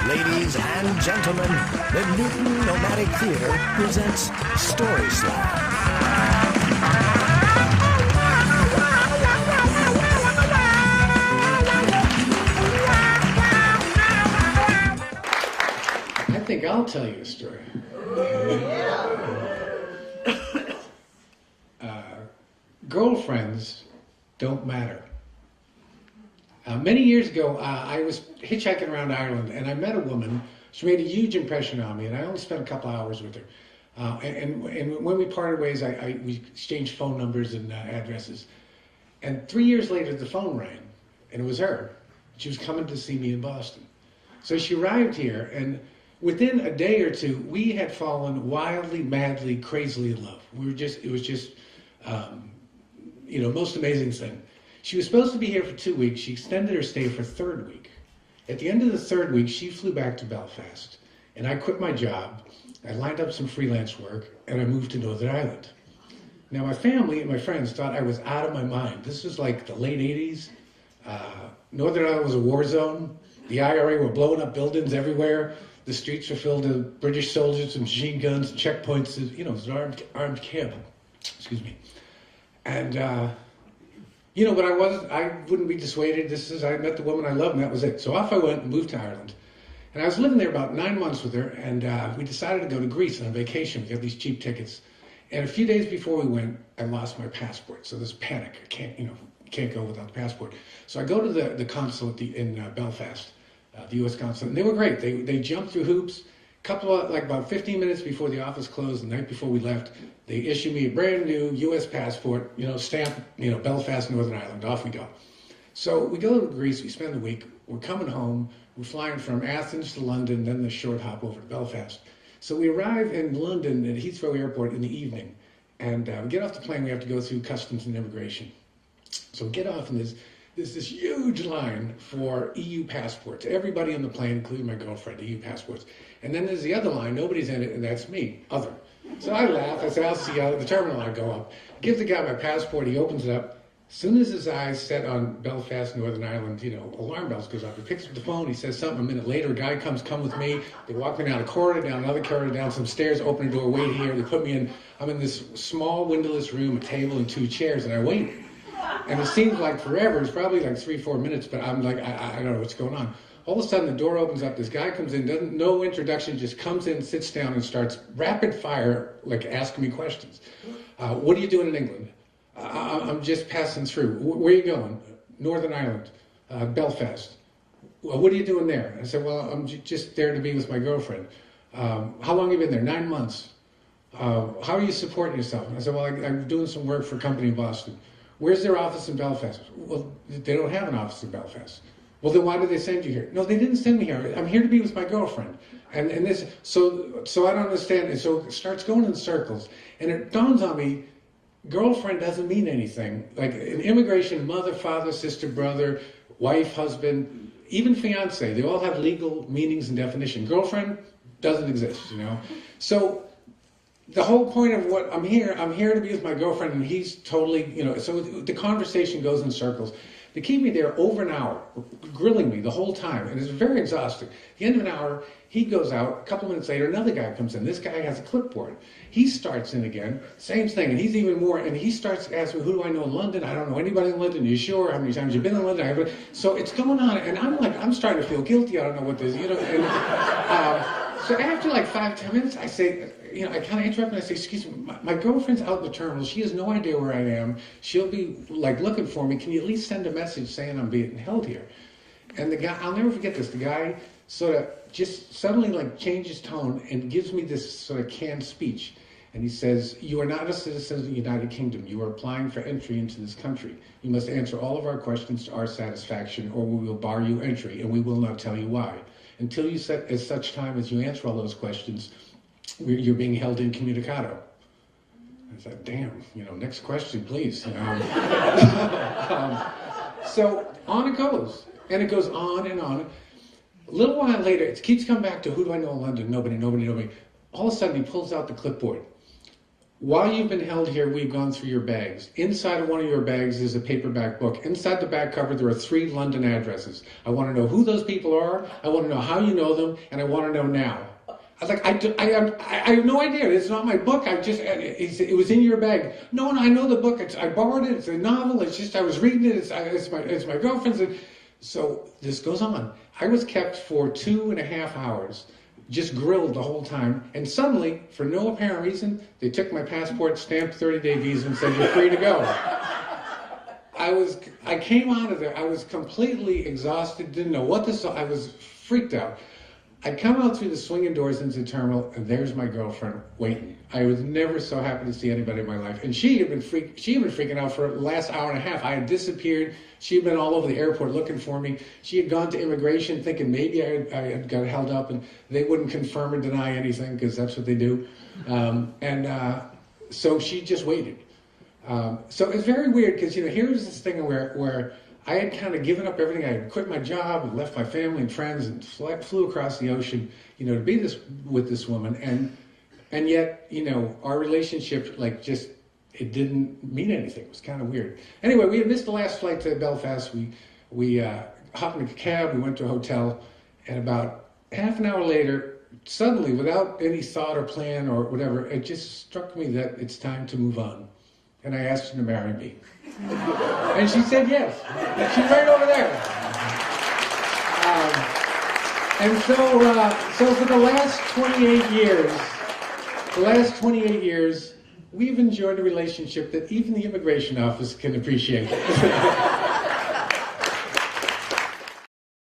Ladies and gentlemen, the Newton Nomadic Theater presents Story Slam. I think I'll tell you a story. Girlfriends don't matter. Many years ago, I was hitchhiking around Ireland, and I met a woman. She made a huge impression on me, and I only spent a couple hours with her. And when we parted ways, we exchanged phone numbers and addresses. And 3 years later, the phone rang, and it was her. She was coming to see me in Boston. So she arrived here, and within a day or two, we had fallen wildly, madly, crazily in love. It was just, most amazing thing. She was supposed to be here for 2 weeks. She extended her stay for a third week. At the end of the third week, she flew back to Belfast, and I quit my job. I lined up some freelance work, and I moved to Northern Ireland. Now, my family and my friends thought I was out of my mind. This was like the late 80s. Northern Ireland was a war zone. The IRA were blowing up buildings everywhere. The streets were filled with British soldiers and machine guns, and checkpoints. It was an armed camp. Excuse me. And, but I wouldn't be dissuaded. I met the woman I love, and that was it. So off I went and moved to Ireland. And I was living there about 9 months with her, and we decided to go to Greece on vacation. We got these cheap tickets. And a few days before we went, I lost my passport. So there's panic. I can't go without the passport. So I go to the consulate in Belfast, the U.S. consulate, and they were great. They jumped through hoops. About 15 minutes before the office closed, the night before we left, they issued me a brand new U.S. passport, stamp, Belfast, Northern Ireland, off we go. So we go to Greece, we spend the week, we're coming home, we're flying from Athens to London, then the short hop over to Belfast. So we arrive in London at Heathrow Airport in the evening, and we get off the plane, we have to go through customs and immigration. So we get off, and there's this huge line for EU passports. Everybody on the plane, including my girlfriend, EU passports. And then there's the other line, nobody's in it, and that's me, other. So I laugh, I say, I'll see you at the terminal. I go up, give the guy my passport, he opens it up. As soon as his eyes set on Belfast, Northern Ireland, alarm bells goes off. He picks up the phone, he says something. A minute later, a guy comes, come with me. They walk me down a corridor, down another corridor, down some stairs, open a door, wait here. They put me in, I'm in this small windowless room, a table and 2 chairs, and I wait. And it seems like forever. It's probably like 3-4 minutes, but I'm like, I don't know what's going on. All of a sudden, the door opens up. This guy comes in, no introduction, just comes in, sits down, and starts rapid fire, asking me questions. What are you doing in England? I'm just passing through. Where are you going? Northern Ireland, Belfast. Well, what are you doing there? I said, well, I'm just there to be with my girlfriend. How long have you been there? 9 months. How are you supporting yourself? And I said, well, I'm doing some work for a company in Boston. Where's their office in Belfast? Well, they don't have an office in Belfast. Well, then why did they send you here? No, they didn't send me here. I'm here to be with my girlfriend. And this, so I don't understand. And so it starts going in circles. And it dawns on me, girlfriend doesn't mean anything. Like in immigration, mother, father, sister, brother, wife, husband, even fiance, they all have legal meanings and definition. Girlfriend doesn't exist, So the whole point of what I'm here to be with my girlfriend, and he's totally, so the conversation goes in circles. They keep me there over an hour, grilling me the whole time, and it's very exhausting. At the end of an hour, he goes out. A couple minutes later, another guy comes in. This guy has a clipboard. He starts in again, same thing, and he's even more, and he starts asking me, who do I know in London? I don't know anybody in London. Are you sure? How many times have you been in London? So it's going on, and I'm starting to feel guilty. I don't know what this, so after 5-10 minutes, I say, I kind of interrupt and I say, excuse me, my girlfriend's out in the terminal. She has no idea where I am. She'll be looking for me. Can you at least send a message saying I'm being held here? And the guy, I'll never forget this. The guy sort of just suddenly changes tone and gives me this sort of canned speech. And he says, you are not a citizen of the United Kingdom. You are applying for entry into this country. You must answer all of our questions to our satisfaction, or we will bar you entry, and we will not tell you why. Until you set as such time as you answer all those questions, you're being held incommunicado. I said, damn, next question, please. So on it goes. And it goes on and on. A little while later, it keeps coming back to who do I know in London? Nobody. All of a sudden, he pulls out the clipboard. while you've been held here, we've gone through your bags. Inside of one of your bags is a paperback book. Inside the back cover, there are 3 London addresses. I want to know who those people are, I want to know how you know them, and I want to know now. I was like, I have no idea. It's not my book. It was in your bag. No, I know the book. I borrowed it. It's a novel. It's just I was reading it. It's my girlfriend's. So this goes on. I was kept for 2.5 hours, just grilled the whole time. And suddenly, for no apparent reason, they took my passport, stamped 30-day visa, and said, you're free to go. I came out of there. I was completely exhausted. Didn't know what this. I was freaked out. I come out through the swinging doors into the terminal, and there's my girlfriend waiting. I was never so happy to see anybody in my life. And she had been freaking out for the last hour and a half. I had disappeared. She had been all over the airport looking for me. She had gone to immigration thinking maybe I had got held up and they wouldn't confirm or deny anything because that's what they do. So she just waited. So it's very weird because, here's this thing where I had kind of given up everything. I had quit my job and left my family and friends and flew across the ocean, to be with this woman. And yet, our relationship, it didn't mean anything. It was kind of weird. Anyway, we had missed the last flight to Belfast. We hopped in a cab. We went to a hotel. And about half an hour later, suddenly, without any thought or plan or whatever, it just struck me that it's time to move on. And I asked her to marry me. And she said yes. She's right over there. So for the last 28 years, we've enjoyed a relationship that even the immigration office can appreciate.